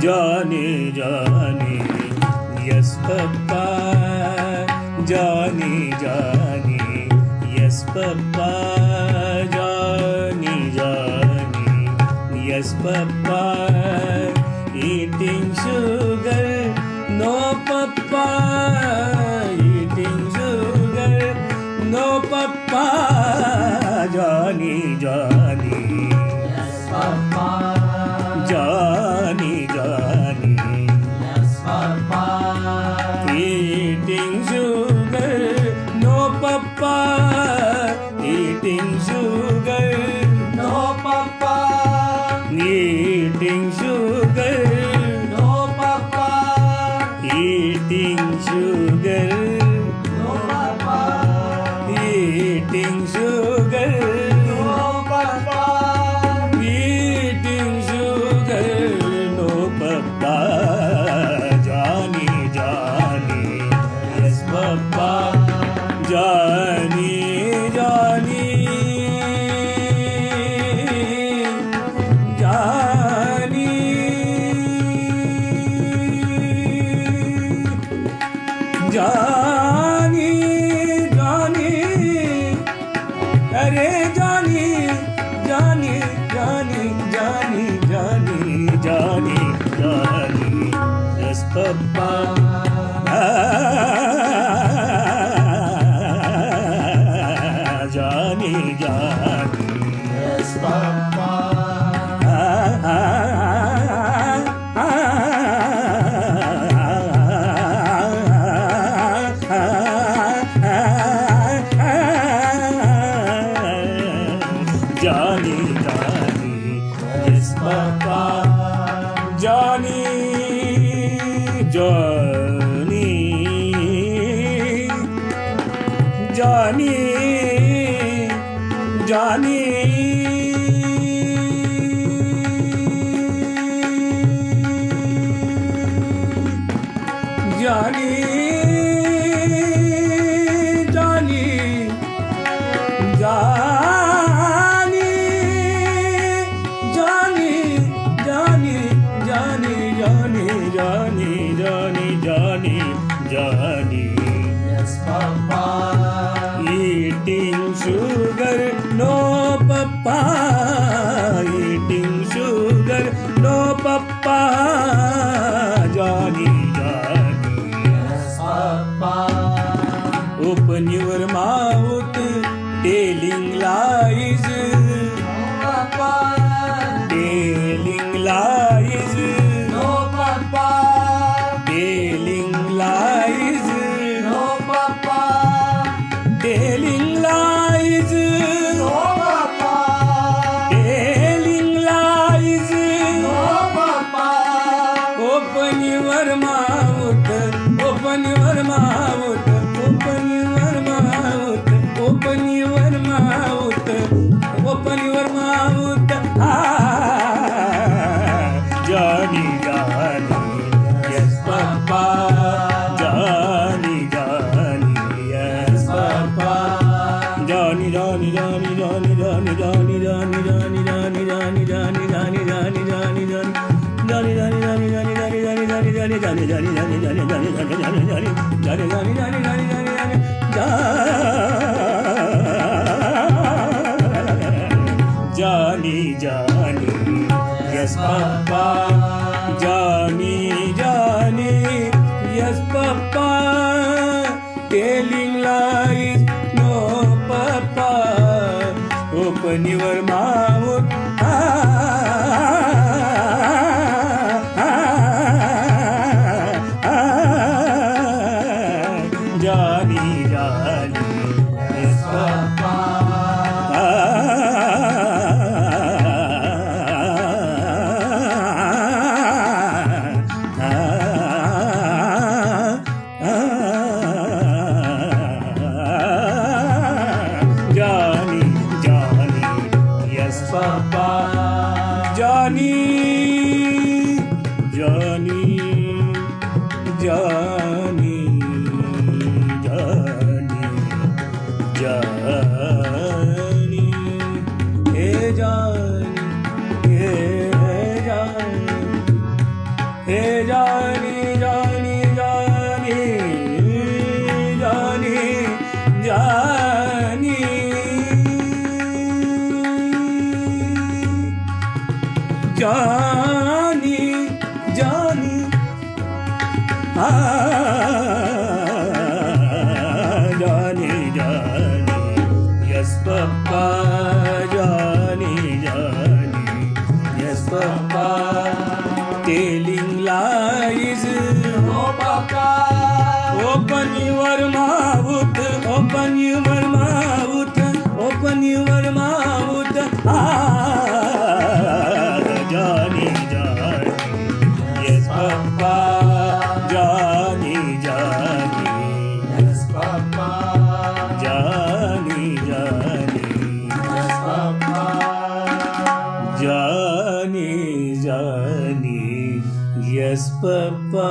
Johnny, Johnny, yes Papa. Johnny, Johnny, yes Papa. Johnny, Johnny, yes Papa. Eating sugar, no Papa. Eating sugar, no Papa. Johnny, Johnny, yes Papa. Johnny, Johnny, yes Papa. Eating sugar, no Papa. Eating sugar, No Papa. eating sugar, No Papa. eating sugar, No Papa. eating sugar, No Papa. eating sugar, no Papa. Johnny, Johnny, yes Papa. Johnny, Johnny, Johnny, Johnny, Johnny, अरे Johnny, Johnny, Johnny, Johnny, Johnny, Johnny, Johnny, yes Papa. Johnny, Johnny, Yes Papa. Johnny, Johnny, yes Papa. Johnny, Johnny, Johnny, Johnny, Johnny, Johnny, Johnny, Johnny, Johnny, Johnny, Johnny, Johnny, Johnny, Johnny, Johnny. Yes Papa. Eating sugar, no Papa. Eating sugar, no Papa. Johnny, Johnny. Yes Papa. Open your mouth, telling lies, No Papa. telling lies, No Papa. telling lies, No Papa. telling lies, No Papa. telling lies. No Papa. Open your mouth, open your mouth, open your mouth, open your mouth, open your mouth. Johnny, Johnny, yes Papa. Johnny, Johnny, yes Papa. Johnny, Johnny, Johnny, Johnny, Johnny, Johnny, Johnny, Johnny, Johnny, Johnny, Johnny, Johnny, Johnny, Johnny, Johnny. Johnny, Johnny, Johnny, Johnny, Johnny, Johnny, Johnny, Johnny, Johnny, Johnny, Johnny, Johnny, Johnny, Johnny, Johnny, Johnny, Johnny, Johnny, yes Papa. Johnny, Johnny, yes Papa. Telling lies, no Papa. Open your mouth. Johnny, Johnny, yes Papa. Johnny, Johnny, yes Papa. Johnny, Johnny, Johnny, Johnny, Johnny, hey Johnny, Johnny, Johnny, Johnny, Johnny, yes, Papa, Johnny, Johnny, yes, Papa, telling lies. No, Papa. Open your mouth, open your mouth, open your mouth. Johnny, Johnny, yes, Papa. Johnny, Johnny, Yes, Papa. Johnny, Johnny, Yes, Papa. Johnny, Johnny, yes, Papa.